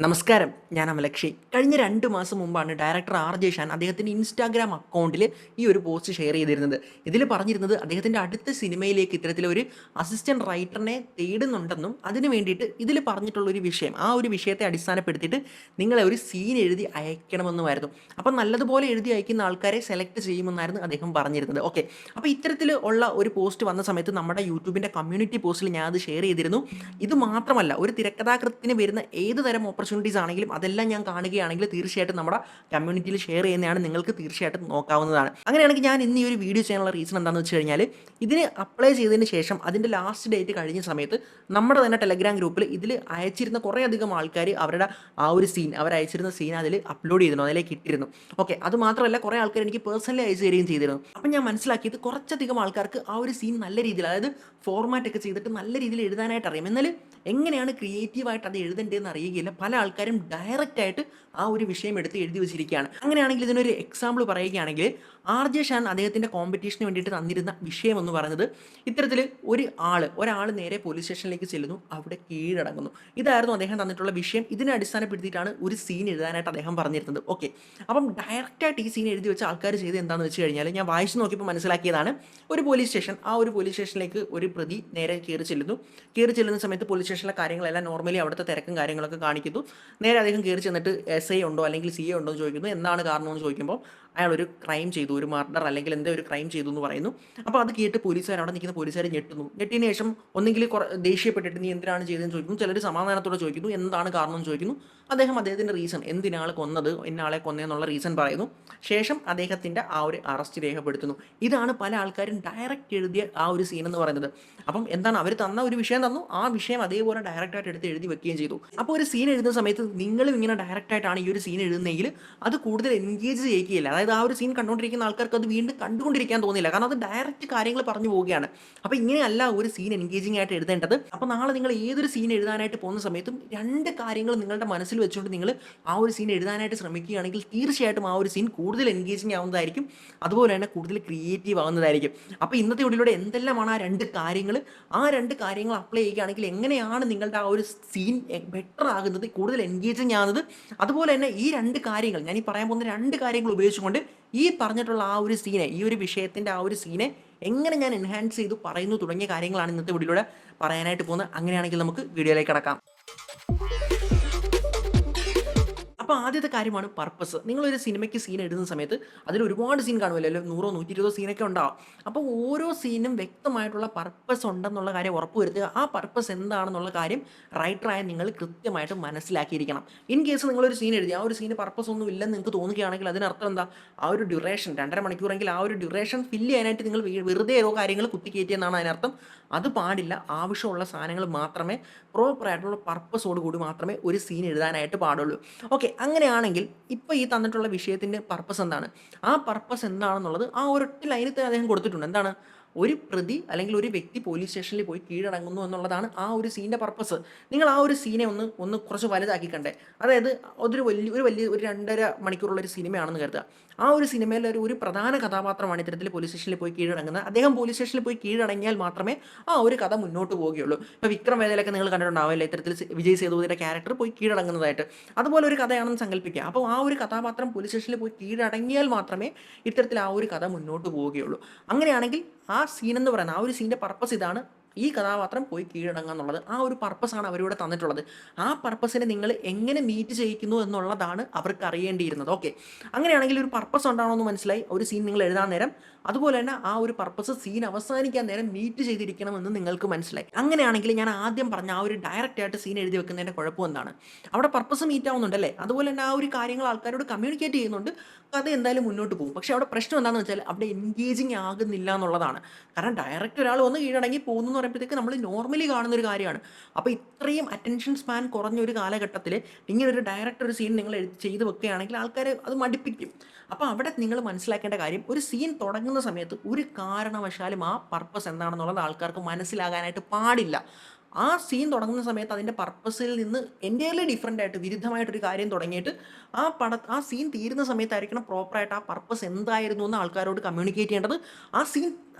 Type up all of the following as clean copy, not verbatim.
നമസ്കാരം. ഞാൻ അമലക്ഷി. കഴിഞ്ഞ 2 മാസം മുമ്പാണ് ഡയറക്ടർ ആർ.ജെ. ഷാൻ അദ്ദേഹത്തിൻ്റെ ഇൻസ്റ്റാഗ്രാം അക്കൗണ്ടിൽ ഈ ഒരു പോസ്റ്റ് ഷെയർ ചെയ്തിരുന്നത്. ഇതിൽ പറഞ്ഞിരുന്നത് അദ്ദേഹത്തിൻ്റെ അടുത്ത സിനിമയിലേക്ക് ഇത്തരത്തിലൊരു അസിസ്റ്റന്റ് റൈറ്ററിനെ തേടുന്നുണ്ടെന്നും അതിന് വേണ്ടിയിട്ട് ഇതിൽ പറഞ്ഞിട്ടുള്ളൊരു വിഷയം, ആ ഒരു വിഷയത്തെ അടിസ്ഥാനപ്പെടുത്തിയിട്ട് നിങ്ങളെ ഒരു സീൻ എഴുതി അയക്കണമെന്നുമായിരുന്നു. അപ്പം നല്ലതുപോലെ എഴുതി അയക്കുന്ന ആൾക്കാരെ സെലക്ട് ചെയ്യുമെന്നായിരുന്നു അദ്ദേഹം പറഞ്ഞിരുന്നത്. ഓക്കെ. അപ്പോൾ ഇത്തരത്തിൽ ഉള്ള ഒരു പോസ്റ്റ് വന്ന സമയത്ത് നമ്മുടെ യൂട്യൂബിൻ്റെ കമ്മ്യൂണിറ്റി പോസ്റ്റിൽ ഞാൻ അത് ഷെയർ ചെയ്തിരുന്നു. ഇത് മാത്രമല്ല, ഒരു തിരക്കഥാകൃത്തിന് വരുന്ന ഏത് തരം ഓപ്പർച്യൂണിറ്റീസ് ആണെങ്കിലും അതെല്ലാം ഞാൻ കാണുകയാണെങ്കിൽ തീർച്ചയായിട്ടും നമ്മുടെ കമ്മ്യൂണിറ്റിയിൽ ഷെയർ ചെയ്യുന്നതാണ്, നിങ്ങൾക്ക് തീർച്ചയായിട്ടും നോക്കാവുന്നതാണ്. അങ്ങനെയാണെങ്കിൽ ഞാൻ ഇന്ന് ഈ ഒരു വീഡിയോ ചെയ്യാനുള്ള റീസൺ എന്താണെന്ന് വെച്ച് കഴിഞ്ഞാൽ, ഇതിന് അപ്ലൈ ചെയ്തതിന് ശേഷം അതിൻ്റെ ലാസ്റ്റ് ഡേറ്റ് കഴിഞ്ഞ സമയത്ത് നമ്മുടെ തന്നെ ടെലഗ്രാം ഗ്രൂപ്പിൽ ഇതിൽ അയച്ചിരുന്ന കുറേയധികം ആൾക്കാർ അവരുടെ ആ ഒരു സീൻ, അവർ അയച്ചിരുന്ന സീൻ അതിൽ അപ്ലോഡ് ചെയ്തിരുന്നു, അതിലേക്ക് ഇട്ടിരുന്നു. ഓക്കെ. അത് മാത്രമല്ല, കുറേ ആൾക്കാർ എനിക്ക് പേഴ്സണലി അയച്ചു തരികയും ചെയ്തിരുന്നു. അപ്പം ഞാൻ മനസ്സിലാക്കിയത് കുറച്ചധികം ആൾക്കാർക്ക് ആ ഒരു സീൻ നല്ല രീതിയിൽ, അതായത് ഫോർമാറ്റ് ഒക്കെ ചെയ്തിട്ട് നല്ല രീതിയിൽ എഴുതാനായിട്ട് അറിയാം. എന്നാൽ എങ്ങനെയാണ് ക്രിയേറ്റീവായിട്ട് അത് എഴുതേണ്ടതെന്ന് അറിയുകയില്ല. പല ആൾക്കാരും ഡയറക്റ്റായിട്ട് ആ ഒരു വിഷയം എടുത്ത് എഴുതി വെച്ചിരിക്കുകയാണ്. അങ്ങനെയാണെങ്കിൽ ഇതിനൊരു എക്സാമ്പിൾ പറയുകയാണെങ്കിൽ, ആർ.ജെ. ഷാൻ അദ്ദേഹത്തിൻ്റെ കോമ്പറ്റീഷന് വേണ്ടിയിട്ട് തന്നിരുന്ന വിഷയം എന്ന് പറയുന്നത്, ഇത്തരത്തിൽ ഒരാൾ നേരെ പോലീസ് സ്റ്റേഷനിലേക്ക് ചെല്ലുന്നു, അവിടെ കീഴടങ്ങുന്നു. ഇതായിരുന്നു അദ്ദേഹം തന്നിട്ടുള്ള വിഷയം. ഇതിനെ അടിസ്ഥാനപ്പെടുത്തിയിട്ടാണ് ഒരു സീൻ എഴുതാനായിട്ട് അദ്ദേഹം പറഞ്ഞിരുന്നത്. ഓക്കെ. അപ്പം ഡയറക്റ്റായിട്ട് ഈ സീൻ എഴുതി വെച്ച ആൾക്കാർ ചെയ്ത് എന്താണെന്ന് വെച്ച് കഴിഞ്ഞാൽ, ഞാൻ വായിച്ച് നോക്കിയപ്പോൾ മനസ്സിലാക്കിയതാണ്, ഒരു പോലീസ് സ്റ്റേഷൻ, ആ ഒരു പോലീസ് സ്റ്റേഷനിലേക്ക് ഒരു പ്രതി നേരെ കയറി ചെല്ലുന്ന സമയത്ത് പോലീസ് സ്റ്റേഷനിലെ കാര്യങ്ങളെല്ലാം നോർമലി അവിടുത്തെ തിരക്കും കാര്യങ്ങളൊക്കെ കാണിക്കുന്നു. നേരെ അദ്ദേഹം കയറി ചെന്നിട്ട് എസ് ഐ ഉണ്ടോ അല്ലെങ്കിൽ സി എ ഉണ്ടോ എന്ന് ചോദിക്കുന്നു. എന്താണ് കാരണമെന്ന് ചോദിക്കുമ്പോൾ അയാൾ ഒരു ക്രൈം ചെയ്തു, ഒരു മർഡർ അല്ലെങ്കിൽ എന്തോ ഒരു ക്രൈം ചെയ്തു എന്ന് പറയുന്നു. അപ്പോൾ അത് കേട്ട് പോലീസുകാർ, അവിടെ നിൽക്കുന്ന പോലീസുകാർ ഞെട്ടുന്നു. ഞെട്ടിയതിന് ശേഷം ഒന്നെങ്കിൽ ദേഷ്യപ്പെട്ടിട്ട് നീ എന്തിനാണ് ചെയ്തതെന്ന് ചോദിക്കുന്നു. ചിലർ സമാധാനത്തോടെ ചോദിക്കുന്നു, എന്താണ് കാരണം എന്ന് ചോദിക്കുന്നു. അദ്ദേഹത്തിൻ്റെ റീസൺ, എന്തിനാൾ കൊന്നത്, ഇന്നാളെ കൊന്നതെന്നുള്ള റീസൺ പറയുന്നു. ശേഷം അദ്ദേഹത്തിൻ്റെ ആ ഒരു അറസ്റ്റ് രേഖപ്പെടുത്തുന്നു. ഇതാണ് പല ആൾക്കാരും ഡയറക്റ്റ് എഴുതിയ ആ ഒരു സീൻ എന്ന് പറയുന്നത്. അപ്പം എന്താണ്, അവർ തന്ന ഒരു വിഷയം തന്നു, ആ വിഷയം അതേപോലെ ഡയറക്റ്റായിട്ട് എടുത്ത് എഴുതി വെക്കുകയും ചെയ്തു. അപ്പോൾ ഒരു സീൻ എഴുതുന്ന സമയത്ത് നിങ്ങളും ഇങ്ങനെ ഡയറക്റ്റായിട്ടാണ് ഈ ഒരു സീൻ എഴുതുന്നതെങ്കിൽ അത് കൂടുതൽ എൻഗേജ് ചെയ്യിക്കുകയില്ല. അതായത് ആ ഒരു സീൻ കണ്ടുകൊണ്ടിരിക്കുന്ന ആൾക്കാർക്ക് അത് വീണ്ടും കണ്ടുകൊണ്ടിരിക്കാൻ തോന്നില്ല, കാരണം അത് ഡയറക്റ്റ് കാര്യങ്ങൾ പറഞ്ഞു പോവുകയാണ്. അപ്പോൾ ഇങ്ങനെയല്ല ഒരു സീൻ എൻഗേജിംഗ് ആയിട്ട് എഴുതേണ്ടത്. അപ്പോൾ നാളെ നിങ്ങൾ ഏതൊരു സീൻ എഴുതാനായിട്ട് പോകുന്ന സമയത്തും രണ്ട് കാര്യങ്ങൾ നിങ്ങളുടെ മനസ്സിൽ വെച്ചുകൊണ്ട് നിങ്ങൾ ആ ഒരു സീൻ എഴുതാനായിട്ട് ശ്രമിക്കുകയാണെങ്കിൽ തീർച്ചയായിട്ടും ആ ഒരു സീൻ കൂടുതൽ എൻഗേജിംഗ് ആവുന്നതായിരിക്കും, അതുപോലെ തന്നെ കൂടുതൽ ക്രിയേറ്റീവ് ആവുന്നതായിരിക്കും. അപ്പോൾ ഇന്നത്തെ വീഡിയോയിലൂടെ എന്തെല്ലാമാണ് ആ രണ്ട് കാര്യങ്ങൾ അപ്ലൈ ചെയ്യുകയാണെങ്കിൽ എങ്ങനെയാണ് നിങ്ങളുടെ ആ ഒരു സീൻ ബെറ്റർ ആകുന്നത്, കൂടുതൽ എൻഗേജിങ് ആകുന്നത്, അതുപോലെ തന്നെ ഈ രണ്ട് കാര്യങ്ങൾ, ഞാൻ ഈ പറയാൻ പോകുന്ന രണ്ട് കാര്യങ്ങൾ ഉപയോഗിച്ചുകൊണ്ട് ഈ പറഞ്ഞിട്ടുള്ള ആ ഒരു സീനെ, ഈ ഒരു വിഷയത്തിൻ്റെ ആ ഒരു സീനെ എങ്ങനെ ഞാൻ എൻഹാൻസ് ചെയ്തു പറയുന്നു തുടങ്ങിയ കാര്യങ്ങളാണ് ഇന്നത്തെ വീഡിയോയിലൂടെ പറയാനായിട്ട് പോകുന്നത്. അങ്ങനെയാണെങ്കിൽ നമുക്ക് വീഡിയോയിലേക്ക് കടക്കാം. അപ്പോൾ ആദ്യത്തെ കാര്യമാണ് പർപ്പസ്. നിങ്ങളൊരു സിനിമയ്ക്ക് സീൻ എഴുതുന്ന സമയത്ത് അതിൽ ഒരുപാട് സീൻ കാണുമല്ലോ, അല്ലെങ്കിൽ 100 120 സീനൊക്കെ ഉണ്ടാവും. അപ്പോൾ ഓരോ സീനും വ്യക്തമായിട്ടുള്ള പർപ്പസ് ഉണ്ടെന്നുള്ള കാര്യം ഉറപ്പുവരുത്തുക. ആ പർപ്പസ് എന്താണെന്നുള്ള കാര്യം റൈറ്ററായ നിങ്ങൾ കൃത്യമായിട്ട് മനസ്സിലാക്കിയിരിക്കണം. ഇൻ കേസ് നിങ്ങളൊരു സീൻ എഴുതി, ആ ഒരു സീന് പർപ്പസ് ഒന്നും ഇല്ലെന്ന് നിങ്ങൾക്ക് തോന്നുകയാണെങ്കിൽ അതിനർത്ഥം എന്താ, ആ ഒരു ഡ്യൂറേഷൻ 2.5 മണിക്കൂറെങ്കിൽ ആ ഒരു ഡ്യൂറേഷൻ ഫില്ല് ചെയ്യാനായിട്ട് നിങ്ങൾ വെറുതെ ഓരോ കാര്യങ്ങൾ കുത്തിക്കയറ്റിയെന്നാണ് അതിനർത്ഥം. അത് പാടില്ല. ആവശ്യമുള്ള സാധനങ്ങൾ മാത്രമേ, പ്രോപ്പറായിട്ടുള്ള പർപ്പസോട് കൂടി മാത്രമേ ഒരു സീൻ എഴുതാനായിട്ട് പാടുള്ളൂ. ഓക്കെ. അങ്ങനെയാണെങ്കിൽ ഇപ്പോൾ ഈ തന്നിട്ടുള്ള വിഷയത്തിൻ്റെ പർപ്പസ് എന്താണ്, ആ പർപ്പസ് എന്താണെന്നുള്ളത് ആ ഒരൊറ്റ ലൈനിൽ തന്നെ അദ്ദേഹം കൊടുത്തിട്ടുണ്ട്. എന്താണ്, ഒരു പ്രതി അല്ലെങ്കിൽ ഒരു വ്യക്തി പോലീസ് സ്റ്റേഷനിൽ പോയി കീഴടങ്ങുന്നു എന്നുള്ളതാണ് ആ ഒരു സീൻ്റെ പർപ്പസ്. നിങ്ങൾ ആ ഒരു സീനെ ഒന്ന് കുറച്ച് വലുതാക്കി കണ്ടേ. അതായത് ഒരു 2.5 മണിക്കൂറുള്ള ഒരു സിനിമയാണെന്ന് കരുതുക. ആ ഒരു സിനിമയിൽ ഒരു പ്രധാന കഥാപാത്രമാണ് ഇത്തരത്തിൽ പോലീസ് സ്റ്റേഷനിൽ പോയി കീഴടങ്ങുന്നത്. അദ്ദേഹം പോലീസ് സ്റ്റേഷനിൽ പോയി കീഴടങ്ങിയാൽ മാത്രമേ ആ ഒരു കഥ മുന്നോട്ട് പോവുകയുള്ളൂ. ഇപ്പോൾ വിക്രം വേദയിലൊക്കെ നിങ്ങൾ കണ്ടിട്ടുണ്ടാവില്ല, ഇത്തരത്തിൽ വിജയ് സേതുപതിയുടെ ക്യാരക്ടർ പോയി കീഴടങ്ങുന്നതായിട്ട്. അതുപോലെ ഒരു കഥയാണെന്ന് സങ്കല്പിക്കുക. അപ്പോൾ ആ ഒരു കഥാപാത്രം പോലീസ് സ്റ്റേഷനിൽ പോയി കീഴടങ്ങിയാൽ മാത്രമേ ഇത്തരത്തിൽ ആ ഒരു കഥ മുന്നോട്ട് പോവുകയുള്ളൂ. അങ്ങനെയാണെങ്കിൽ ആ സീൻ എന്ന് പറയുന്നത്, ആ ഒരു സീൻ്റെ പർപ്പസ് ഇതാണ്, ഈ കഥാപാത്രം പോയി കീഴടങ്ങുക എന്നുള്ളത്. ആ ഒരു പർപ്പസാണ് അവരിവിടെ തന്നിട്ടുള്ളത്. ആ പർപ്പസിനെ നിങ്ങൾ എങ്ങനെ മീറ്റ് ചെയ്യിക്കുന്നു എന്നുള്ളതാണ് അവർക്ക് അറിയേണ്ടിയിരുന്നത്. ഓക്കെ. അങ്ങനെയാണെങ്കിൽ ഒരു പർപ്പസ് ഉണ്ടാണോ എന്ന് മനസ്സിലായി ഒരു സീൻ നിങ്ങൾ എഴുതാൻ നേരം. അതുപോലെ തന്നെ ആ ഒരു പർപ്പസ് സീൻ അവസാനിക്കാൻ നേരം മീറ്റ് ചെയ്തിരിക്കണമെന്ന് നിങ്ങൾക്ക് മനസ്സിലായി. അങ്ങനെയാണെങ്കിൽ ഞാൻ ആദ്യം പറഞ്ഞ ആ ഒരു ഡയറക്റ്റായിട്ട് സീൻ എഴുതി വെക്കുന്നതിൻ്റെ കുഴപ്പം എന്താണ്, അവിടെ പർപ്പസ് മീറ്റ് ആവുന്നുണ്ടല്ലേ, അതുപോലെ തന്നെ ആ ഒരു കാര്യങ്ങൾ ആൾക്കാരോട് കമ്മ്യൂണിക്കേറ്റ് ചെയ്യുന്നുണ്ട്, കഥ എന്തായാലും മുന്നോട്ട് പോകും. പക്ഷേ അവിടെ പ്രശ്നം എന്താണെന്ന് വെച്ചാൽ അവിടെ എൻഗേജിങ് ആകുന്നില്ല എന്നുള്ളതാണ്. കാരണം ഡയറക്റ്റ് ഒരാൾ വന്ന് കീഴടങ്ങി പോകുന്നു പറയുമ്പോഴത്തേക്ക് നമ്മൾ നോർമലി കാണുന്ന ഒരു കാര്യമാണ്. അപ്പോൾ ഇത്രയും അറ്റൻഷൻ സ്പാൻ കുറഞ്ഞ ഒരു കാലഘട്ടത്തിൽ ഇങ്ങനെ ഒരു ഡയറക്റ്റ് ഒരു സീൻ നിങ്ങൾ ചെയ്ത് വെക്കുകയാണെങ്കിൽ ആൾക്കാർ അത് മടുപ്പിക്കും. അപ്പോൾ അവിടെ നിങ്ങൾ മനസ്സിലാക്കേണ്ട കാര്യം, ഒരു സീൻ തുടങ്ങുന്ന സമയത്ത് ഒരു കാരണവശാലും ആ പർപ്പസ് എന്താണെന്നുള്ളത് ആൾക്കാർക്ക് മനസ്സിലാകാനായിട്ട് പാടില്ല. ആ സീൻ തുടങ്ങുന്ന സമയത്ത് അതിൻ്റെ പർപ്പസിൽ നിന്ന് എൻ്റയർലി ഡിഫറൻ്റ് ആയിട്ട്, വിരുദ്ധമായിട്ടൊരു കാര്യം തുടങ്ങിയിട്ട് ആ സീൻ തീരുന്ന സമയത്തായിരിക്കണം പ്രോപ്പറായിട്ട് ആ പർപ്പസ് എന്തായിരുന്നു എന്ന് ആൾക്കാരോട് കമ്മ്യൂണിക്കേറ്റ് ചെയ്യേണ്ടത്.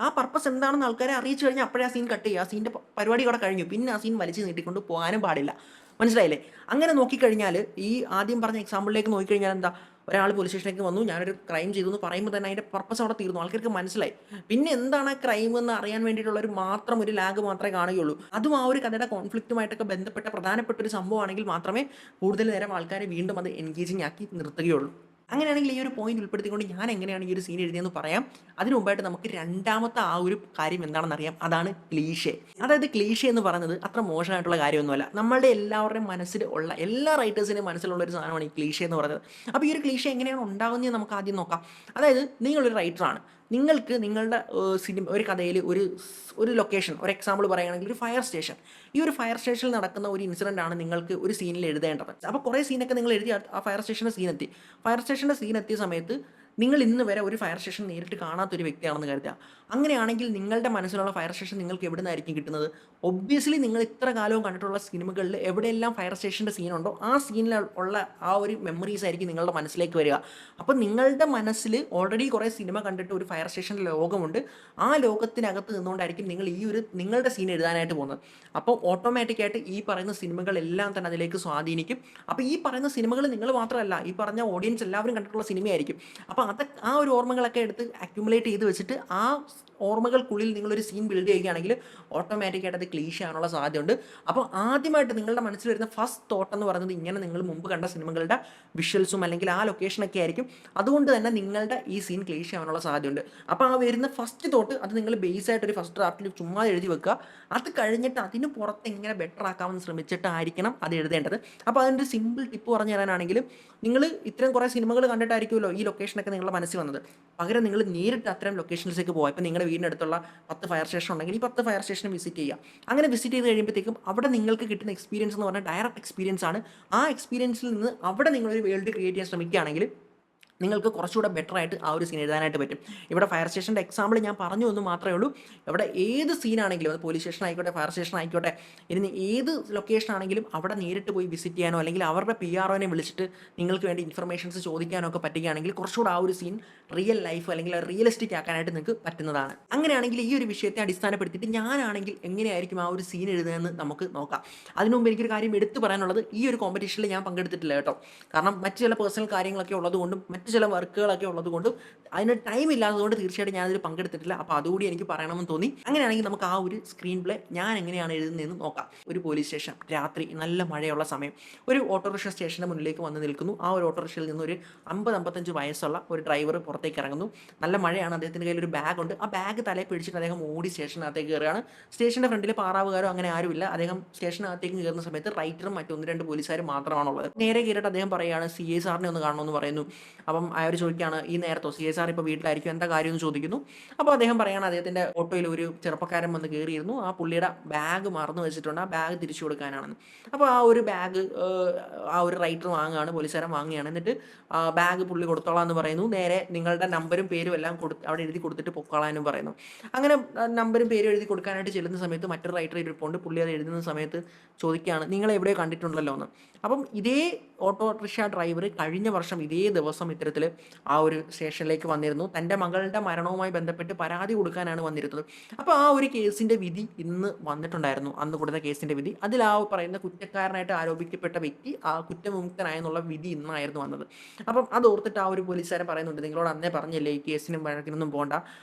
ആ പർപ്പസ് എന്താണെന്ന് ആൾക്കാരെ അറിയിച്ചു കഴിഞ്ഞാൽ അപ്പോഴേ ആ സീൻ കട്ട് ചെയ്യുക. ആ സീൻ്റെ പരിപാടി അവിടെ കഴിഞ്ഞു, പിന്നെ ആ സീൻ വലിച്ചു നീട്ടിക്കൊണ്ട് പോകാനും പാടില്ല. മനസ്സിലായില്ലേ? അങ്ങനെ നോക്കിക്കഴിഞ്ഞാൽ ഈ ആദ്യം പറഞ്ഞ എക്സാമ്പിളിലേക്ക് നോക്കിക്കഴിഞ്ഞാൽ എന്താ? ഒരാൾ പോലീസ് സ്റ്റേഷനിലേക്ക് വന്നു, ഞാനൊരു ക്രൈം ചെയ്തു എന്ന് പറയുമ്പോൾ തന്നെ അതിൻ്റെ പർപ്പസ് അവിടെ തീർന്നു. ആൾക്കാർക്ക് മനസ്സിലായി. പിന്നെ എന്താണ് ആ ക്രൈം എന്ന് അറിയാൻ വേണ്ടിയിട്ടുള്ള ഒരു ലാഗ് മാത്രമേ കാണുകയുള്ളൂ. അതും ആ ഒരു കഥയുടെ കോൺഫ്ലിക്റ്റുമായിട്ടൊക്കെ ബന്ധപ്പെട്ട പ്രധാനപ്പെട്ട ഒരു സംഭവമാണെങ്കിൽ മാത്രമേ കൂടുതൽ നേരം ആൾക്കാരെ വീണ്ടും അത് എൻഗേജിംഗ് ആക്കി നിർത്തുകയുള്ളൂ. അങ്ങനെയാണെങ്കിൽ ഈ ഒരു പോയിന്റ് ഉൾപ്പെടുത്തിക്കൊണ്ട് ഞാൻ എങ്ങനെയാണ് ഈ ഒരു സീൻ എഴുതിയെന്ന് പറയാം. അതിന് മുമ്പായിട്ട് നമുക്ക് രണ്ടാമത്തെ ആ ഒരു കാര്യം എന്താണെന്ന് അറിയാം. അതാണ് ക്ലീഷേ. അതായത് ക്ലീഷേ എന്ന് പറയുന്നത് അത്ര മോശമായിട്ടുള്ള കാര്യമൊന്നുമല്ല. നമ്മളുടെ എല്ലാവരുടെയും മനസ്സിൽ ഉള്ള എല്ലാ റൈറ്റേഴ്സിൻ്റെയും മനസ്സിലുള്ള ഒരു സാധനമാണ് ഈ ക്ലീഷേ എന്ന് പറയുന്നത്. അപ്പോൾ ഈ ഒരു ക്ലീഷേ എങ്ങനെയാണ് ഉണ്ടാകുന്നത് നമുക്ക് ആദ്യം നോക്കാം. അതായത് നിങ്ങളൊരു റൈറ്ററാണ്. നിങ്ങൾക്ക് നിങ്ങളുടെ ഒരു കഥയിൽ ഒരു ലൊക്കേഷൻ, ഒരു എക്സാമ്പിൾ പറയുകയാണെങ്കിൽ ഒരു ഫയർ സ്റ്റേഷൻ. ഈ ഒരു ഫയർ സ്റ്റേഷനിൽ നടക്കുന്ന ഒരു ഇൻസിഡൻ്റ് ആണ് നിങ്ങൾക്ക് ഒരു സീനിൽ എഴുതേണ്ടത്. അപ്പോൾ കുറേ സീനൊക്കെ നിങ്ങൾ എഴുതി ആ ഫയർ സ്റ്റേഷൻ്റെ സീനെത്തി. ഫയർ സ്റ്റേഷൻ്റെ സീനെത്തിയ സമയത്ത് നിങ്ങൾ ഇന്ന് വരെ ഒരു ഫയർ സ്റ്റേഷൻ നേരിട്ട് കാണാത്തൊരു വ്യക്തിയാണെന്ന് കരുതുക. അങ്ങനെയാണെങ്കിൽ നിങ്ങളുടെ മനസ്സിലുള്ള ഫയർ സ്റ്റേഷൻ നിങ്ങൾക്ക് എവിടെ നിന്നായിരിക്കും കിട്ടുന്നത്? ഒബ്വിയസ്ലി നിങ്ങൾ ഇത്ര കാലവും കണ്ടിട്ടുള്ള സിനിമകളിൽ എവിടെയെല്ലാം ഫയർ സ്റ്റേഷൻ്റെ സീനുണ്ടോ ആ സീനിൽ ഉള്ള ആ ഒരു മെമ്മറീസ് ആയിരിക്കും നിങ്ങളുടെ മനസ്സിലേക്ക് വരിക. അപ്പോൾ നിങ്ങളുടെ മനസ്സിൽ ഓൾറെഡി കുറേ സിനിമ കണ്ടിട്ട് ഒരു ഫയർ സ്റ്റേഷൻ്റെ ലോകമുണ്ട്. ആ ലോകത്തിനകത്ത് നിന്നുകൊണ്ടായിരിക്കും നിങ്ങൾ ഈ ഒരു നിങ്ങളുടെ സീൻ എഴുതാനായിട്ട് പോകുന്നത്. അപ്പോൾ ഓട്ടോമാറ്റിക്കായിട്ട് ഈ പറയുന്ന സിനിമകളെല്ലാം തന്നെ അതിലേക്ക് സ്വാധീനിക്കും. അപ്പോൾ ഈ പറയുന്ന സിനിമകൾ നിങ്ങൾ മാത്രമല്ല, ഈ പറഞ്ഞ ഓഡിയൻസ് എല്ലാവരും കണ്ടിട്ടുള്ള സിനിമയായിരിക്കും. അപ്പോൾ ആ ഒരു ഓർമ്മകളൊക്കെ എടുത്ത് അക്യുമുലേറ്റ് ചെയ്ത് വെച്ചിട്ട് ആ ഓർമ്മകൾക്കുള്ളിൽ നിങ്ങളൊരു സീൻ ബിൽഡ് ചെയ്യുകയാണെങ്കിൽ ഓട്ടോമാറ്റിക്കായിട്ട് അത് ക്ലീഷ് ആകാനുള്ള സാധ്യതയുണ്ട്. അപ്പോൾ ആദ്യമായിട്ട് നിങ്ങളുടെ മനസ്സിൽ വരുന്ന ഫസ്റ്റ് തോട്ട് എന്ന് പറയുന്നത് ഇങ്ങനെ നിങ്ങൾ മുമ്പ് കണ്ട സിനിമകളുടെ വിഷ്വൽസും അല്ലെങ്കിൽ ആ ലൊക്കേഷനൊക്കെ ആയിരിക്കും. അതുകൊണ്ട് തന്നെ നിങ്ങളുടെ ഈ സീൻ ക്ലീഷ് ആവാനുള്ള സാധ്യതയുണ്ട്. അപ്പോൾ ആ വരുന്ന ഫസ്റ്റ് തോട്ട് അത് നിങ്ങൾ ബേസ് ആയിട്ട് ഒരു ഫസ്റ്റ് ഡ്രാഫ്റ്റിൽ ചുമ്മാ എഴുതി വെക്കുക. അത് കഴിഞ്ഞിട്ട് അതിന് പുറത്ത് എങ്ങനെ ബെറ്റർ ആക്കാമെന്ന് ശ്രമിച്ചിട്ടായിരിക്കണം അത് എഴുതേണ്ടത്. അപ്പോൾ അതിൻ്റെ സിമ്പിൾ ടിപ്പ് പറഞ്ഞു തരാനാണെങ്കിൽ നിങ്ങൾ ഇത്രയും കുറേ സിനിമകൾ കണ്ടിട്ടായിരിക്കുമല്ലോ ഈ ലൊക്കേഷനൊക്കെ നിങ്ങളുടെ മനസ്സിൽ വന്നത്. പകരം നിങ്ങൾ നേരിട്ട് അത്തരം ലൊക്കേഷൻസിലേക്ക് പോകുക. ഇപ്പോൾ നിങ്ങളുടെ വീടിനടുത്തുള്ള 10 ഫയർ സ്റ്റേഷൻ ഉണ്ടെങ്കിൽ ഈ 10 ഫയർ സ്റ്റേഷനും വിസിറ്റ് ചെയ്യുക. അങ്ങനെ വിസിറ്റ് ചെയ്ത് കഴിയുമ്പോഴത്തേക്കും അവിടെ നിങ്ങൾക്ക് കിട്ടുന്ന എക്സ്പീരിയൻസ് എന്ന് പറഞ്ഞാൽ ഡയറക്റ്റ് എക്സ്പീരിയൻസ് ആണ്. ആ എക്സ്പീരിയൻസിൽ നിന്ന് അവിടെ നിങ്ങളൊരു വേൾഡ് ക്രിയേറ്റ് ചെയ്യാൻ ശ്രമിക്കുകയാണെങ്കിൽ നിങ്ങൾക്ക് കുറച്ചുകൂടെ ബെറ്റർ ആയിട്ട് ആ ഒരു സീൻ എഴുതാനായിട്ട് പറ്റും. ഇവിടെ ഫയർ സ്റ്റേഷൻ്റെ എക്സാമ്പിൾ ഞാൻ പറഞ്ഞു എന്ന് മാത്രമേ ഉള്ളൂ. ഇവിടെ ഏത് സീനാണെങ്കിലും, അത് പോലീസ് സ്റ്റേഷൻ ആയിക്കോട്ടെ, ഫയർ സ്റ്റേഷൻ ആയിക്കോട്ടെ, ഇനി ഏത് ലൊക്കേഷൻ ആണെങ്കിലും അവിടെ നേരിട്ട് പോയി വിസിറ്റ് ചെയ്യാനോ അല്ലെങ്കിൽ അവരുടെ PROനെ വിളിച്ചിട്ട് നിങ്ങൾക്ക് വേണ്ടി ഇൻഫർമേഷൻസ് ചോദിക്കാനോ ഒക്കെ പറ്റുകയാണെങ്കിൽ കുറച്ചുകൂടെ ആ ഒരു സീൻ റിയൽ ലൈഫ് അല്ലെങ്കിൽ റിയലിസ്റ്റിക് ആക്കാനായിട്ട് നിങ്ങൾക്ക് പറ്റുന്നതാണ്. അങ്ങനെയാണെങ്കിൽ ഈ ഒരു വിഷയത്തെ അടിസ്ഥാനപ്പെടുത്തിയിട്ട് ഞാനാണെങ്കിൽ എങ്ങനെയായിരിക്കും ആ ഒരു സീൻ എഴുതുന്നതെന്ന് നമുക്ക് നോക്കാം. അതിനു മുമ്പ് എനിക്കൊരു കാര്യം എടുത്തു പറയാനുള്ളത്, ഈ ഒരു കോമ്പറ്റീഷനിൽ ഞാൻ പങ്കെടുത്തിട്ടില്ല കേട്ടോ. കാരണം മറ്റു ചില പേഴ്സണൽ കാര്യങ്ങളൊക്കെ ഉള്ളതുകൊണ്ടും മറ്റു ചില വർക്കുകളൊക്കെ ഉള്ളതുകൊണ്ടും അതിന് ടൈം ഇല്ലാത്തതുകൊണ്ട് തീർച്ചയായിട്ടും ഞാനതിൽ പങ്കെടുത്തിട്ടില്ല. അപ്പോൾ അതുകൂടി എനിക്ക് പറയണമെന്ന് തോന്നി. അങ്ങനെയാണെങ്കിൽ നമുക്ക് ആ ഒരു സ്ക്രീൻ പ്ലേ ഞാൻ എങ്ങനെയാണ് എഴുതുന്നതെന്ന് നോക്കാം. ഒരു പോലീസ് സ്റ്റേഷൻ, രാത്രി, നല്ല മഴയുള്ള സമയം, ഒരു ഓട്ടോറിക്ഷ സ്റ്റേഷൻ്റെ മുന്നിലേക്ക് വന്ന് നിൽക്കുന്നു. ആ ഒരു ഓട്ടോറിക്ഷയിൽ നിന്ന് ഒരു 50-55 വയസ്സുള്ള ഒരു ഡ്രൈവർ പുറത്തേക്ക് ഇറങ്ങുന്നു. നല്ല മഴയാണ്, അദ്ദേഹത്തിൻ്റെ കയ്യിൽ ഒരു ബാഗുണ്ട്. ആ ബാഗ് തലയിൽ പിടിച്ചിട്ട് അദ്ദേഹം ഓടി സ്റ്റേഷനകത്തേക്ക് കയറുകയാണ്. സ്റ്റേഷൻ്റെ ഫ്രണ്ടിൽ പാറാവുകാരോ അങ്ങനെ ആരുമില്ല. അദ്ദേഹം സ്റ്റേഷനകത്തേക്ക് കയറുന്ന സമയത്ത് റൈറ്ററും മറ്റൊന്ന് രണ്ട് പോലീസുകാരും മാത്രമാണുള്ളത്. നേരെ കയറിയിട്ട് അദ്ദേഹം പറയുകയാണ് CI സാറിനെ ഒന്ന് കാണണമെന്ന് പറയുന്നു. അപ്പം അയാൾ ചോദിക്കുകയാണ്, ഈ നേരത്തോ? CI സാർ ഇപ്പോൾ വീട്ടിലായിരിക്കും, എന്താ കാര്യം എന്ന് ചോദിക്കുന്നു. അപ്പോൾ അദ്ദേഹം പറയുകയാണ്, അദ്ദേഹത്തിൻ്റെ ഓട്ടോയിൽ ഒരു ചെറുപ്പക്കാരൻ വന്ന് കയറിയിരുന്നു, ആ പുള്ളിയുടെ ബാഗ് മറന്നു വെച്ചിട്ടുണ്ട്, ആ ബാഗ് തിരിച്ചു കൊടുക്കാനാണെന്ന്. അപ്പോൾ ആ ഒരു ബാഗ് ആ ഒരു റൈറ്റർ വാങ്ങുകയാണ്, പോലീസുകാരൻ വാങ്ങുകയാണ്. എന്നിട്ട് ബാഗ് പുള്ളി കൊടുത്തോളാം എന്ന് പറയുന്നു. നേരെ നിങ്ങളുടെ നമ്പരും പേരും എല്ലാം അവിടെ എഴുതി കൊടുത്തിട്ട് പൊക്കോളാനും പറയുന്നു. അങ്ങനെ നമ്പരും പേരും എഴുതി കൊടുക്കാനായിട്ട് ചെല്ലുന്ന സമയത്ത് മറ്റൊരു റൈറ്റർ ഇരിപ്പുണ്ട്. പുള്ളി അത് എഴുതുന്ന സമയത്ത് ചോദിക്കുകയാണ്, നിങ്ങൾ എവിടെയോ കണ്ടിട്ടുണ്ടല്ലോ എന്ന്. അപ്പം ഇതേ ഓട്ടോറിക്ഷ ഡ്രൈവർ കഴിഞ്ഞ വർഷം ഇതേ ദിവസം ഇത്തരത്തിൽ ആ ഒരു സ്റ്റേഷനിലേക്ക് വന്നിരുന്നു. തൻ്റെ മകളുടെ മരണവുമായി ബന്ധപ്പെട്ട് പരാതി കൊടുക്കാനാണ് വന്നിരുന്നത്. അപ്പോൾ ആ ഒരു കേസിൻ്റെ വിധി ഇന്ന് വന്നിട്ടുണ്ടായിരുന്നു, അന്ന് കൊടുത്ത കേസിൻ്റെ വിധി. അതിൽ ആ പറയുന്ന കുറ്റക്കാരനായിട്ട് ആരോപിക്കപ്പെട്ട വ്യക്തി ആ കുറ്റവിമുക്തനായെന്നുള്ള വിധി ഇന്നായിരുന്നു വന്നത്. അപ്പം അത് ഓർത്തിട്ട് ആ ഒരു പോലീസുകാരൻ പറയുന്നുണ്ട്, നിങ്ങളോട് അന്നേ പറഞ്ഞില്ലേ ഈ കേസിനും വഴക്കിനൊന്നും പോകണ്ട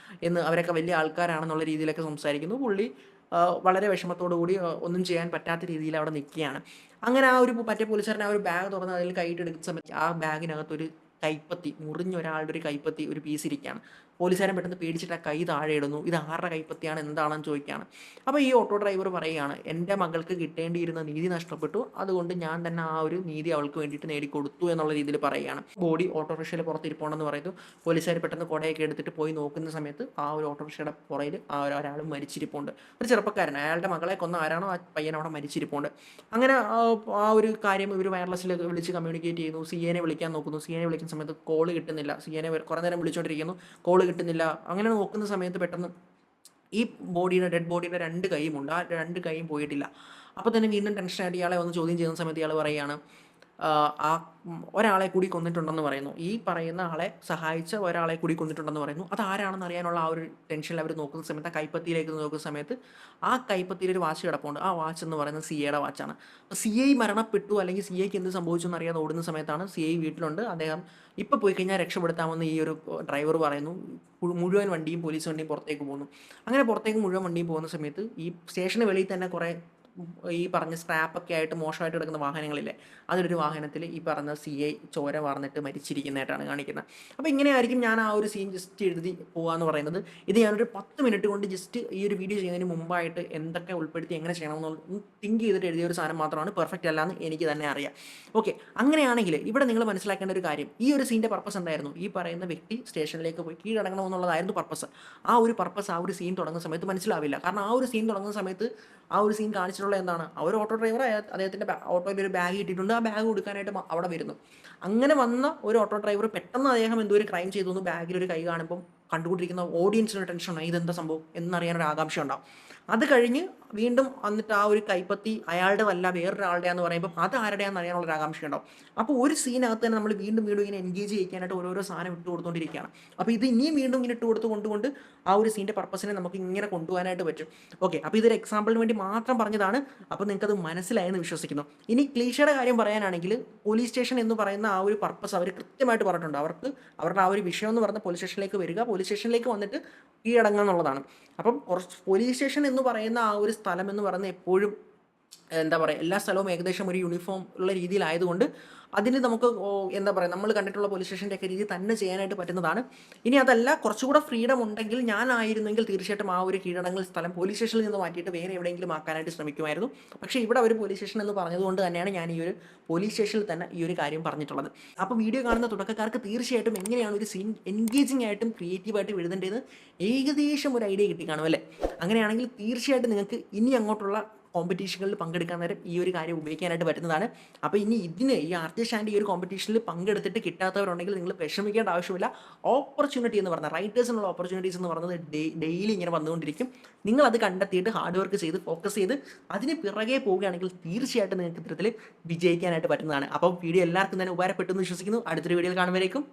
എന്ന്, അവരൊക്കെ വലിയ ആൾക്കാരാണെന്നുള്ള രീതിയിലൊക്കെ സംസാരിക്കുന്നു. പുള്ളി വളരെ വിഷമത്തോടു കൂടി ഒന്നും ചെയ്യാൻ പറ്റാത്ത രീതിയിൽ അവിടെ നിൽക്കുകയാണ്. അങ്ങനെ ആ ഒരു മറ്റേ പോലീസുകാരൻ ആ ഒരു ബാഗ് തുറന്ന് അതിൽ കൈയിട്ട് എടുക്കുന്ന സമയത്ത് ആ ബാഗിനകത്തൊരു കൈപ്പത്തി, മുറിഞ്ഞ ഒരാളുടെ ഒരു കൈപ്പത്തി ഒരു പീസ് ഇരിക്കുകയാണ്. പോലീസുകാരൻ പെട്ടെന്ന് പേടിച്ചിട്ട് ആ കൈ താഴെ ഇടുന്നു. ഇത് ആരുടെ കൈപ്പത്തിയാണ്, എന്താണെന്ന് ചോദിക്കുകയാണ്. അപ്പോൾ ഈ ഓട്ടോ ഡ്രൈവർ പറയുകയാണ്, എൻ്റെ മകൾക്ക് കിട്ടേണ്ടിയിരുന്ന നീതി നഷ്ടപ്പെട്ടു, അതുകൊണ്ട് ഞാൻ തന്നെ ആ ഒരു നീതി അവൾക്ക് വേണ്ടിയിട്ട് നേടിക്കൊടുത്തു എന്നുള്ള രീതിയിൽ പറയുകയാണ്. ബോഡി ഓട്ടോറിക്ഷയിൽ പുറത്തിരിപ്പുണ്ടെന്ന് പറയുന്നു. പോലീസുകാർ പെട്ടെന്ന് കുടയൊക്കെ എടുത്തിട്ട് പോയി നോക്കുന്ന സമയത്ത് ആ ഒരു ഓട്ടോറിക്ഷയുടെ പുറയിൽ ആ ഒരാൾ മരിച്ചിരിപ്പുണ്ട്. ഒരു ചെറുപ്പക്കാരൻ, അയാളുടെ മകളെ കൊന്ന ആരാണോ ആ പയ്യൻ അവിടെ മരിച്ചിരിപ്പുണ്ട്. അങ്ങനെ ആ ഒരു കാര്യം ഇവർ വയർലെസ്സിൽ വിളിച്ച് കമ്മ്യൂണിക്കേറ്റ് ചെയ്യുന്നു. CAനെ വിളിക്കാൻ നോക്കുന്നു. CAനെ വിളിക്കുന്ന സമയത്ത് കോള് കിട്ടുന്നില്ല. CAനെ കുറേ നേരം വിളിച്ചുകൊണ്ടിരിക്കുന്നു, കോള് കിട്ടുന്നില്ല. അങ്ങനെ നോക്കുന്ന സമയത്ത് പെട്ടെന്ന് ഈ ഡെഡ് ബോഡിയുടെ 2 കൈയുമുണ്ട്. ആ 2 കൈയും പോയിട്ടില്ല. അപ്പോൾ തന്നെ വീണ്ടും ടെൻഷനായിട്ട് ഇയാളെ ഒന്ന് ചോദ്യം ചെയ്യുന്ന സമയത്ത് ഇയാൾ പറയുകയാണ്, ആ ഒരാളെ കൂടി കൊന്നിട്ടുണ്ടെന്ന് പറയുന്നു. ഈ പറയുന്ന ആളെ സഹായിച്ച ഒരാളെ കൂടി കൊന്നിട്ടുണ്ടെന്ന് പറയുന്നു. അതാരാണെന്ന് അറിയാനുള്ള ആ ഒരു ടെൻഷനിൽ അവർ നോക്കുന്ന സമയത്ത്, ആ കൈപ്പത്തിയിലേക്ക് നോക്കുന്ന സമയത്ത് ആ കൈപ്പത്തിയിൽ ഒരു വാച്ച് കിടപ്പുണ്ട്. ആ വാച്ച് എന്ന് പറയുന്നത് സിഐയുടെ വാച്ചാണ്. അപ്പോൾ സിഐ മരണപ്പെട്ടു അല്ലെങ്കിൽ സിഐക്ക് എന്ത് സംഭവിച്ചു എന്നറിയാതെ ഓടുന്ന സമയത്താണ് സിഐ വീട്ടിലുണ്ട്. അദ്ദേഹം ഇപ്പോൾ പോയി കഴിഞ്ഞാൽ രക്ഷപ്പെടുത്താമെന്ന് ഈ ഒരു ഡ്രൈവർ പറയുന്നു. മുഴുവൻ വണ്ടിയും പോലീസ് വണ്ടിയും പുറത്തേക്ക് പോകുന്നു. അങ്ങനെ പുറത്തേക്ക് മുഴുവൻ വണ്ടിയും പോകുന്ന സമയത്ത് ഈ സ്റ്റേഷന് വെളിയിൽ തന്നെ കുറേ ഈ പറഞ്ഞ സ്ക്രാപ്പൊക്കെ ആയിട്ട് മോശമായിട്ട് കിടക്കുന്ന വാഹനങ്ങളില്ലേ, അതിലൊരു വാഹനത്തിൽ ഈ പറഞ്ഞ സിഐ ചോര വാർന്നിട്ട് മരിച്ചിരിക്കുന്നതായിട്ടാണ് കാണിക്കുന്നത്. അപ്പോൾ ഇങ്ങനെയായിരിക്കും ഞാൻ ആ ഒരു സീൻ ജസ്റ്റ് എഴുതി പോകാമെന്ന് പറയുന്നത്. ഇത് ഞാനൊരു 10 മിനിറ്റ് കൊണ്ട് ജസ്റ്റ് ഈ ഒരു വീഡിയോ ചെയ്യുന്നതിന് മുമ്പായിട്ട് എന്തൊക്കെ ഉൾപ്പെടുത്തി എങ്ങനെ ചെയ്യണമെന്ന് തിങ്ക് ചെയ്തിട്ട് എഴുതിയ ഒരു സാധനം മാത്രമാണ്. പെർഫെക്റ്റ് അല്ലാന്ന് എനിക്ക് തന്നെ അറിയാം. ഓക്കെ, അങ്ങനെയാണെങ്കിൽ ഇവിടെ നിങ്ങൾ മനസ്സിലാക്കേണ്ട ഒരു കാര്യം, ഈ ഒരു സീൻ്റെ പർപ്പസ് എന്തായിരുന്നു? ഈ പറയുന്ന വ്യക്തി സ്റ്റേഷനിലേക്ക് പോയി കീഴടങ്ങണമെന്നുള്ളതായിരുന്നു പർപ്പസ്. ആ ഒരു പർപ്പസ് ആ ഒരു സീൻ തുടങ്ങുന്ന സമയത്ത് മനസ്സിലാവില്ല. കാരണം ആ ഒരു സീൻ തുടങ്ങുന്ന സമയത്ത് ആ ഒരു സീൻ കാണിച്ചിട്ടുള്ള എന്താണ്, ആ ഒരു ഓട്ടോ ഡ്രൈവർ അദ്ദേഹത്തിൻ്റെ ഓട്ടോയിൽ ഒരു ബാഗ് ഇട്ടിട്ടുണ്ട്. ആ ബാഗ് കൊടുക്കാനായിട്ട് അവിടെ വരുന്നു. അങ്ങനെ വന്ന ഒരു ഓട്ടോ ഡ്രൈവർ പെട്ടെന്ന് അദ്ദേഹം എന്തോ ഒരു ക്രൈം ചെയ്തു എന്ന് ബാഗിൽ ഒരു കൈ കാണുമ്പം കണ്ടുകൊണ്ടിരിക്കുന്ന ഓഡിയൻസിന് ടെൻഷനാണ്, ഇതെന്താ സംഭവം എന്നറിയാനൊരു ആകാംക്ഷ ഉണ്ടാവും. അത് കഴിഞ്ഞ് വീണ്ടും വന്നിട്ട് ആ ഒരു കൈപ്പത്തി അയാളുടെതല്ല വേറൊരാളുടെയാന്ന് പറയുമ്പോൾ അത് ആരുടെയാണെന്ന് അറിയാനുള്ളൊരു ആകാംക്ഷ ഉണ്ടാവും. അപ്പോൾ ഒരു സീനകത്ത് തന്നെ നമ്മൾ വീണ്ടും വീണ്ടും ഇങ്ങനെ എൻഗേജ് ചെയ്യിക്കാനായിട്ട് ഓരോരോ സാധനം ഇട്ട് കൊടുത്തുകൊണ്ടിരിക്കുകയാണ്. അപ്പോൾ ഇത് ഇനിയും വീണ്ടും ഇങ്ങനെ ഇട്ട് കൊണ്ടുകൊണ്ട് ആ ഒരു സീൻ്റെ പർപ്പസിനെ നമുക്ക് ഇങ്ങനെ കൊണ്ടുപോകാനായിട്ട് പറ്റും. ഓക്കെ, അപ്പോൾ ഇതൊരു എക്സാമ്പിളിന് വേണ്ടി മാത്രം പറഞ്ഞതാണ്. അപ്പോൾ നിങ്ങൾക്കത് മനസ്സിലായെന്ന് വിശ്വസിക്കുന്നു. ഇനി ക്ലീഷയുടെ കാര്യം പറയാനാണെങ്കിൽ, പോലീസ് സ്റ്റേഷൻ എന്ന് പറയുന്ന ആ ഒരു പർപ്പസ് അവർ കൃത്യമായിട്ട് പറഞ്ഞിട്ടുണ്ട്. അവരുടെ ആ ഒരു വിഷയം എന്ന് പറഞ്ഞ പോലീസ് സ്റ്റേഷനിലേക്ക് വരിക, പോലീസ് സ്റ്റേഷനിലേക്ക് വന്നിട്ട് കീഴടങ്ങുക എന്നുള്ളതാണ്. അപ്പം കുറച്ച് പോലീസ് സ്റ്റേഷൻ എന്ന് പറയുന്ന ആ ഒരു സ്ഥലം എന്ന് പറയുന്നത് എപ്പോഴും എന്താ പറയുക, എല്ലാ സ്ഥലവും ഏകദേശം ഒരു യൂണിഫോം ഉള്ള രീതിയിലായതുകൊണ്ട് അതിന് നമുക്ക് എന്താ പറയുക, നമ്മൾ കണ്ടിട്ടുള്ള പോലീസ് സ്റ്റേഷൻ്റെ ഒക്കെ രീതി തന്നെ ചെയ്യാനായിട്ട് പറ്റുന്നതാണ്. ഇനി അതല്ല, കുറച്ചുകൂടെ ഫ്രീഡം ഉണ്ടെങ്കിൽ, ഞാനായിരുന്നെങ്കിൽ തീർച്ചയായിട്ടും ആ ഒരു കീഴടങ്ങൽ സ്ഥലം പോലീസ് സ്റ്റേഷനിൽ നിന്ന് മാറ്റിയിട്ട് വേറെ എവിടെയെങ്കിലും ആക്കാനായിട്ട് ശ്രമിക്കുമായിരുന്നു. പക്ഷേ ഇവിടെ ഒരു പോലീസ് സ്റ്റേഷൻ എന്ന് പറഞ്ഞതുകൊണ്ട് തന്നെയാണ് ഞാൻ ഈ ഒരു പോലീസ് സ്റ്റേഷനിൽ തന്നെ ഈ ഒരു കാര്യം പറഞ്ഞിട്ടുള്ളത്. അപ്പോൾ വീഡിയോ കാണുന്ന തുടക്കക്കാർക്ക് തീർച്ചയായിട്ടും എങ്ങനെയാണ് ഒരു സീൻ എൻഗേജിംഗ് ആയിട്ടും ക്രിയേറ്റീവായിട്ടും എഴുതേണ്ടതെന്ന് ഏകദേശം ഒരു ഐഡിയ കിട്ടിക്കാണും അല്ലേ? അങ്ങനെയാണെങ്കിൽ തീർച്ചയായിട്ടും നിങ്ങൾക്ക് ഇനി അങ്ങോട്ടുള്ള കോമ്പറ്റീഷനുകളിൽ പങ്കെടുക്കാൻ നേരം ഈ ഒരു കാര്യം ഉപയോഗിക്കാനായിട്ട് പറ്റുന്നതാണ്. അപ്പോൾ ഇനി ഈ ആർജെ ഷാൻ്റെ ഈ ഒരു കോമ്പറ്റീഷനിൽ പങ്കെടുത്തിട്ട് കിട്ടാത്തവരുണ്ടെങ്കിൽ നിങ്ങൾ വിഷമിക്കേണ്ട ആവശ്യമില്ല. ഓപ്പർച്യൂണിറ്റി എന്ന് പറഞ്ഞാൽ റൈറ്റേഴ്സിനുള്ള ഓപ്പർച്യൂണിറ്റീസ് എന്ന് പറയുന്നത് ഡെയിലി ഇങ്ങനെ വന്നുകൊണ്ടിരിക്കും. നിങ്ങളത് കണ്ടെത്തിയിട്ട് ഹാർഡ് വർക്ക് ചെയ്ത് ഫോക്കസ് ചെയ്ത് അതിന് പിറകെ പോവുകയാണെങ്കിൽ തീർച്ചയായിട്ടും നിങ്ങൾക്ക് ഇത്തരത്തിൽ വിജയിക്കാനായിട്ട് പറ്റുന്നതാണ്. അപ്പോൾ വീഡിയോ എല്ലാവർക്കും തന്നെ ഉപകാരപ്പെട്ടു എന്ന് വിശ്വസിക്കുന്നു. അടുത്തൊരു വീഡിയോയിൽ കാണുമ്പോഴേക്കും